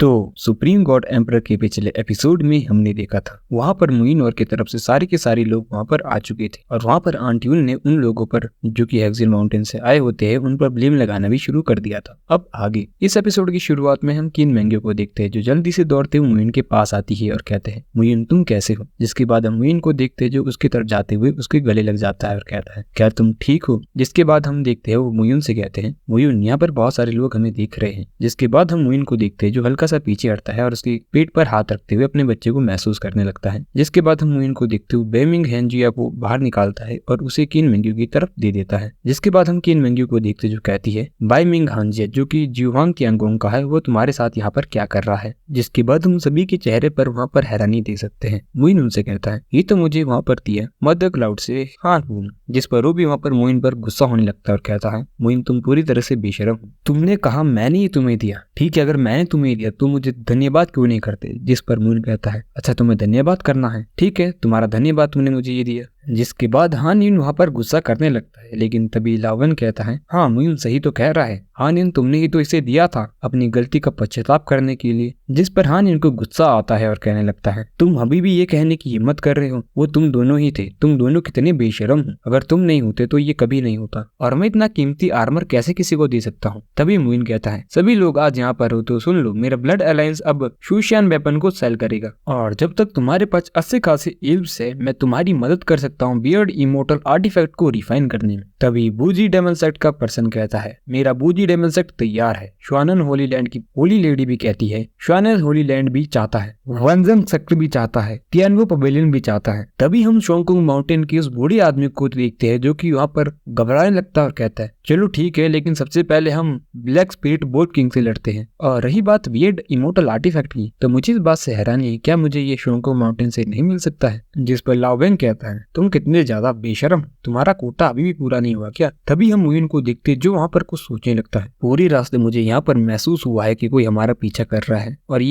तो supreme God emperor के पिछले एपिसोड में हमने देखा था वहाँ पर मुइनोर की तरफ से सारे के सारे लोग वहाँ पर आ चुके थे और वहाँ पर आंट यूल ने उन लोगों पर जो कि हेक्सिल माउंटेन से आए होते हैं उन पर ब्लेम लगाना भी शुरू कर दिया था। अब आगे इस एपिसोड की शुरुआत में हम किन मैंग्यो को देखते हैं जो जल्दी से दौड़ते हुए मुइन के पास आती है और कहते हैं मुइन तुम कैसे हो। जिसके बाद हम मुइन को देखते हैं जो उसकी तरफ जाते हुए उसके गले लग जाता है और कहता है क्या तुम ठीक हो। जिसके बाद हम देखते हैं वो मुइन से कहते हैं मुइन यहाँ पर बहुत सारे लोग हमें देख रहे हैं। जिसके बाद हम मुइन को देखते हैं जो हल्का सा पीछे हटता है और उसके पेट पर हाथ रखते हुए अपने बच्चे को महसूस करने लगता है। जिसके बाद हम मुइन को देखते हुए बेमिंग हेंजिया को बाहर निकालता है और उसे किन मेंग्यू की तरफ दे देता है। जिसके बाद हम किन मेंग्यू को देखते जो कहती है बाई मिंग हांजिया जो कि जिवांग की अंगोंग का है वो तुम्हारे साथ यहाँ पर क्या कर रहा है। जिसके बाद हम सभी के चेहरे पर वहाँ पर हैरानी देख सकते हैं। मुइन उनसे कहता है ये तो मुझे वहाँ पर दिया मदर क्लाउड से हाथ हूँ। जिस पर वो भी वहाँ पर मुइन पर गुस्सा होने लगता है और कहता है मुइन तुम पूरी तरह से बेशरम हो। तुमने कहा मैंने ही तुम्हें दिया, ठीक है अगर मैंने तुम्हें दिया तो मुझे धन्यवाद क्यों नहीं करते। जिस पर मुइन कहता है अच्छा तुम्हें धन्यवाद करना है, ठीक है तुम्हारा धन्यवाद, तुमने मुझे ये दिया। जिसके बाद हान यून वहाँ पर गुस्सा करने लगता है लेकिन तभी लावन कहता है हाँ मुइन सही तो कह रहा है, हान यून तुमने ही तो इसे दिया था अपनी गलती का पश्चाताप करने के लिए। जिस पर हान यून को गुस्सा आता है और कहने लगता है तुम अभी भी ये कहने की हिम्मत कर रहे हो, वो तुम दोनों ही थे, तुम दोनों कितने बेशरम हो, अगर तुम नहीं होते तो ये कभी नहीं होता और मैं इतना कीमती आर्मर कैसे किसी को दे सकता हूँ। तभी मुइन कहता है सभी लोग आज यहाँ पर हो तो सुन लो, मेरा ब्लड अलायंस अब शूशियन वेपन को सेल करेगा और जब तक तुम्हारे पास अच्छे खासे इल्म्स है मैं तुम्हारी मदद कर सकता हूँ बियर्ड इमोर्टल आर्टिफैक्ट को रिफाइन करने में। तभी बूजी डेमन सेक्ट का पर्सन कहता है मेरा बूजी डेमन सेक्ट तैयार है। श्वानन होली लैंड की होली लेडी भी कहती है श्वानन होली लैंड भी चाहता है, वंजन सेक्टर भी चाहता है, तियानवो पवेलियन भी चाहता है। तभी हम शोंगकुंग माउंटेन के उस बूढ़े आदमी को देखते हैं जो कि वहाँ पर घबराने लगता है और कहता है चलो ठीक है लेकिन सबसे पहले हम ब्लैक स्पिरिट बोट किंग से लड़ते हैं। और रही बात वियर्ड इमोर्टल आर्टिफैक्ट की तो मुझे इस बात से हैरानी है क्या मुझे ये शोंगकुंग माउंटेन से नहीं मिल सकता है। जिस पर लाओवेंग कहता है तुम कितने ज्यादा बेशरम, तुम्हारा कोटा अभी भी पूरा नहीं हुआ क्या। तभी हम मुइन को देखते जो वहाँ पर कुछ सोचने लगता है पूरी रास्ते मुझे यहाँ पर महसूस हुआ है कि कोई हमारा पीछा कर रहा है और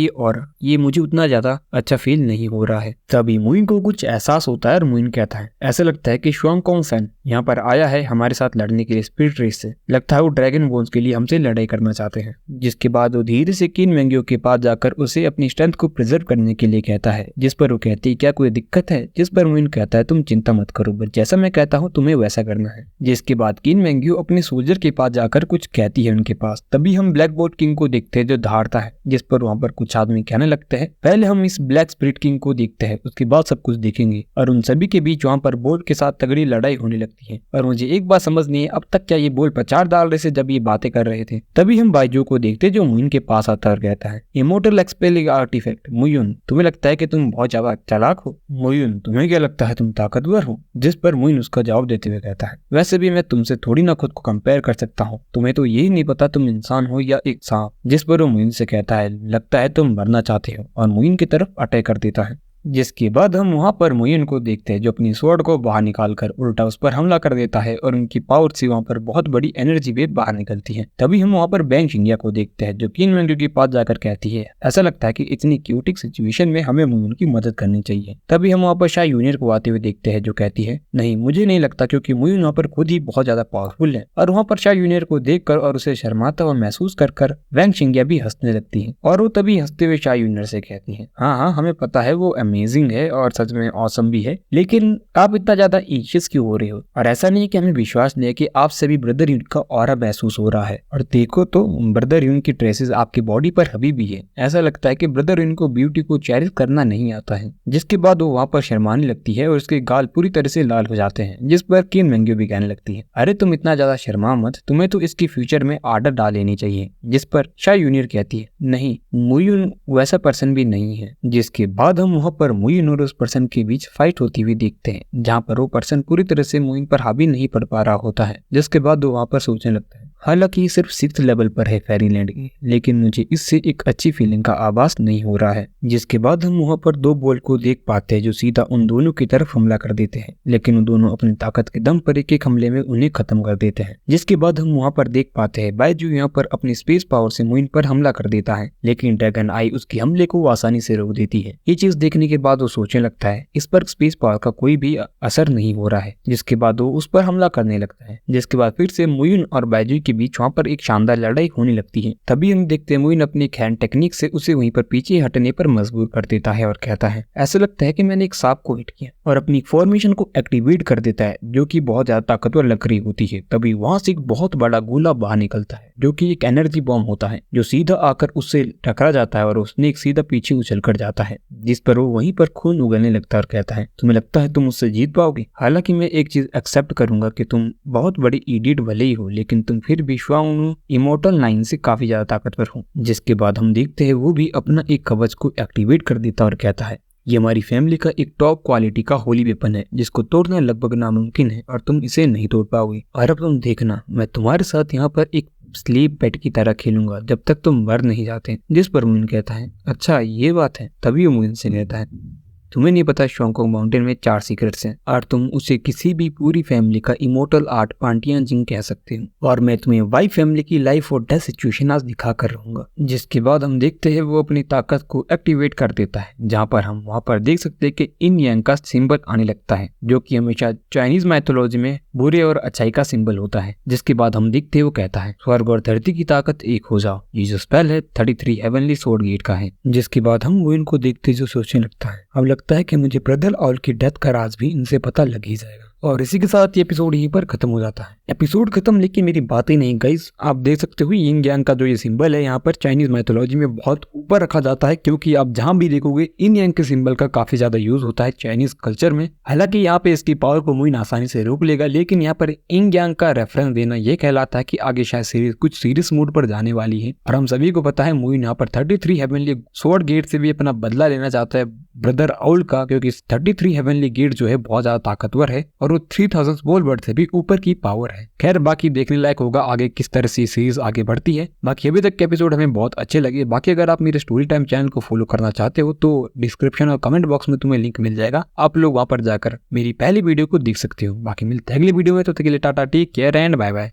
ये मुझे उतना ज्यादा अच्छा फील नहीं हो रहा है। तभी मुइन को कुछ एहसास होता है और मुइन कहता है ऐसा लगता है कि शुआंगकोंग फैन यहाँ पर आया है हमारे साथ लड़ने के लिए स्पिरिट रेस से, लगता है वो ड्रैगन बोन्स के लिए हमसे लड़ाई करना चाहते हैं। जिसके बाद वो धीरे से किन मेंग्यो के पास जाकर उसे अपनी स्ट्रेंथ को प्रिजर्व करने के लिए कहता है। जिस पर वो कहती है क्या कोई दिक्कत है। जिस पर मुइन कहता है तुम चिंता मत करो, बस जैसा मैं कहता हूँ तुम्हें वैसा करना है। जिसके बाद किन मेंग्यो अपने सोल्जर के पास जाकर कुछ कहती है उनके पास। तभी हम ब्लैक बोर्ड किंग को देखते हैं जो धारता है। जिस पर वहाँ पर कुछ आदमी कहने लगते हैं पहले हम इस ब्लैक स्पिरिट किंग को देखते हैं उसके बाद सब कुछ देखेंगे। और उन सभी के बीच वहाँ पर बोर्ड के साथ तगड़ी लड़ाई होने लगती है और मुझे एक बात समझ नहीं है अब तक क्या ये बोल प्रचार डाल रहे थे जब ये बातें कर रहे थे। तभी हम बाइजू को देखते जो मुइन के पास आता है और कहता है इमोर्टल एक्सपेलिंग आर्टिफैक्ट मुइन तुम्हें लगता है कि तुम बहुत ज्यादा चालाक हो, मुइन तुम्हें क्या लगता है तुम ताकतवर हो। जिस पर मुइन उसका जवाब देते हुए कहता है वैसे भी मैं तुमसे थोड़ी ना खुद को कंपेयर कर सकता हूँ, तुम्हें तो यही नहीं पता तुम इंसान हो या एक सांप। जिस पर वो मुइन से कहता है लगता है तुम मरना चाहते हो और मुइन की तरफ अटैक कर देता है। जिसके बाद हम वहाँ पर मुइन को देखते हैं जो अपनी स्वॉर्ड को बाहर निकालकर उल्टा उस पर हमला कर देता है और उनकी पावर से वहाँ पर बहुत बड़ी एनर्जी वेव बाहर निकलती है। तभी हम वहाँ पर बैंग शिंगिया को देखते हैं जो किन मेंग्यो के पास जाकर कहती है ऐसा लगता है कि इतनी क्यूटिक सिचुएशन में हमें मुइन की मदद करनी चाहिए। तभी हम वहाँ पर शाह यूनियर को आते हुए देखते हैं जो कहती है नहीं मुझे नहीं लगता क्योंकि मुइन वहाँ पर खुद ही बहुत ज्यादा पावरफुल है। और वहाँ पर शाह यूनियर को देखकर और उसे शर्माता हुआ महसूस कर बैंग शिंगिया भी हंसने लगती है और वो तभी हंसते हुए शाह यूनियर से कहती है हाँ हमें पता है वो अमेजिंग है और सच में ऑसम भी है, लेकिन आप इतना ज्यादा एंशियस क्यों हो रहे हो। और ऐसा नहीं कि हमें विश्वास नहीं है कि आप सभी ब्रदर यूनिट का ऑरा महसूस हो रहा है और देखो तो ब्रदर यूनिट की ट्रेसेस आपकी बॉडी पर अभी भी है। ऐसा लगता है कि ब्रदर यूनिट को ब्यूटी को चेरिश करना नहीं आता है। जिसके बाद वो वहाँ पर शर्माने लगती है और उसके गाल पूरी तरह से लाल हो जाते हैं। जिस पर किन मेंग्यो भी कहने लगती है अरे तुम इतना ज्यादा शर्मा मत, तुम्हें तो इसकी फ्यूचर में आर्डर डाल लेनी चाहिए। जिस पर शाह यूनियर कहती है नहीं मुइन वैसा पर्सन भी नहीं है। जिसके बाद हम वहाँ पर मुइन और उस पर्सन के बीच फाइट होती हुई देखते हैं जहाँ पर वो पर्सन पूरी तरह से मुइन पर हावी नहीं पड़ पा रहा होता है। जिसके बाद वो वहाँ पर सोचने लगता है हालांकि सिर्फ 6th लेवल पर है फेरीलैंड की, लेकिन मुझे इससे एक अच्छी फीलिंग का आभास नहीं हो रहा है। जिसके बाद हम वहाँ पर 2 बोल्ट को देख पाते हैं जो सीधा उन दोनों की तरफ हमला कर देते हैं, लेकिन वो दोनों अपनी ताकत के दम पर एक हमले में उन्हें खत्म कर देते हैं। जिसके बाद हम वहाँ पर देख पाते हैं बाइजू यहाँ पर अपनी स्पेस पावर से मुइन पर हमला कर देता है, लेकिन ड्रैगन आई उसके हमले को आसानी से रोक देती है। ये चीज देखने के बाद वो सोचने लगता है इस पर स्पेस पावर का कोई भी असर नहीं हो रहा है। जिसके बाद वो उस पर हमला करने लगता है। जिसके बाद फिर से मुइन और बाइजू के बीच वहाँ पर एक शानदार लड़ाई होने लगती है। तभी हम देखते हैं मुइन अपनी हैंड टेक्निक से उसे वहीं पर पीछे हटने पर मजबूर कर देता है और कहता है ऐसा लगता है कि मैंने एक सांप को हिट किया, और अपनी फॉर्मेशन को एक्टिवेट कर देता है जो कि बहुत ज्यादा ताकतवर लग रही होती है। तभी वहां से एक बहुत बड़ा गोला बाहर निकलता है जो कि एक एनर्जी बॉम्ब होता है जो सीधा आकर उससे टकरा जाता है और उसने एक सीधा पीछे उछल कर जाता है, जिस पर वो वहीं पर खून उगलने लगता है और कहता है तुम्हें लगता है तुम उससे जीत पाओगे? हालांकि मैं एक चीज एक्सेप्ट करूंगा कि तुम बहुत बड़ी इडियट भले ही हो, लेकिन तुम फिर भी श्वाओनु इमोर्टल 9 से काफी ज्यादा ताकतवर हो। जिसके बाद हम देखते हैं वो भी अपना एक कवच को एक्टिवेट कर देता और कहता है ये हमारी फैमिली का एक टॉप क्वालिटी का होली वेपन है जिसको तोड़ना लगभग नामुमकिन है और तुम इसे नहीं तोड़ पाओगे। और अब तुम देखना, मैं तुम्हारे साथ यहाँ पर एक स्लीप पेट की तरह खेलूंगा जब तक तुम मर नहीं जाते। जिस पर मुइन कहता है अच्छा ये बात है। तभी वो मुइन से कहता है तुम्हें नहीं पता शोंगकोंग माउंटेन में 4 सीक्रेट्स हैं और तुम उसे किसी भी पूरी फैमिली का इमोर्टल आर्ट पांटियां जिंग कह सकते हो, और मैं तुम्हें वाई फैमिली की लाइफ और डेथ सिचुएशन आज दिखा कर रहूंगा। जिसके बाद हम देखते हैं वो अपनी ताकत को एक्टिवेट कर देता है, जहां पर हम वहां पर देख सकते हैं कि इन यांग का सिंबल आने लगता है जो कि हमेशा चाइनीज मैथोलॉजी में बुरे और अच्छाई का सिंबल होता है। जिसके बाद हम देखते हैं वो कहता है स्वर्ग और धरती की ताकत एक हो जाओ। ये जो स्पेल है 33 हेवनली स्वॉर्ड गेट का है। जिसके बाद हम वो इनको देखते जो सोचने लगता है अब लगता है कि मुझे ब्रदर ऑल की डेथ का राज भी इनसे पता लग ही जाएगा। और इसी के साथ ये एपिसोड यहीं पर खत्म हो जाता है। एपिसोड खत्म, लेकिन मेरी बात ही नहीं गाइस। आप देख सकते हो यिंग यांग का जो ये सिंबल है यहाँ पर चाइनीज मैथोलॉजी में बहुत ऊपर रखा जाता है, क्योंकि आप जहां भी देखोगे इन यांग के सिंबल का काफी ज्यादा यूज होता है चाइनीज कल्चर में। हालांकि यहाँ पे इसकी पावर को मुइन आसानी से रोक लेगा, लेकिन यहाँ पर यिंग यांग का रेफरेंस देना यह कहलाता है कि आगे शायद सीरीज कुछ सीरियस मूड पर जाने वाली है। और हम सभी को पता है मुइन यहाँ पर 33 हेवनली स्वॉर्ड गेट से भी अपना बदला लेना चाहता है ब्रदर आउल का, क्योंकि 33 हेवनली गेट जो है बहुत ज्यादा ताकतवर है और वो 3000 स्मॉल वर्ड से भी ऊपर की पावर है। खैर बाकी देखने लायक होगा आगे किस तरह से सीरीज आगे बढ़ती है। बाकी अभी तक के एपिसोड हमें बहुत अच्छे लगे। बाकी अगर आप मेरे स्टोरी टाइम चैनल को फॉलो करना चाहते हो तो डिस्क्रिप्शन और कमेंट बॉक्स में तुम्हें लिंक मिल जाएगा, आप लोग वहां पर जाकर मेरी पहली वीडियो को देख सकते हो। बाकी मिलते हैं अगली वीडियो में, तो तक के लिए tata, take care and bye bye.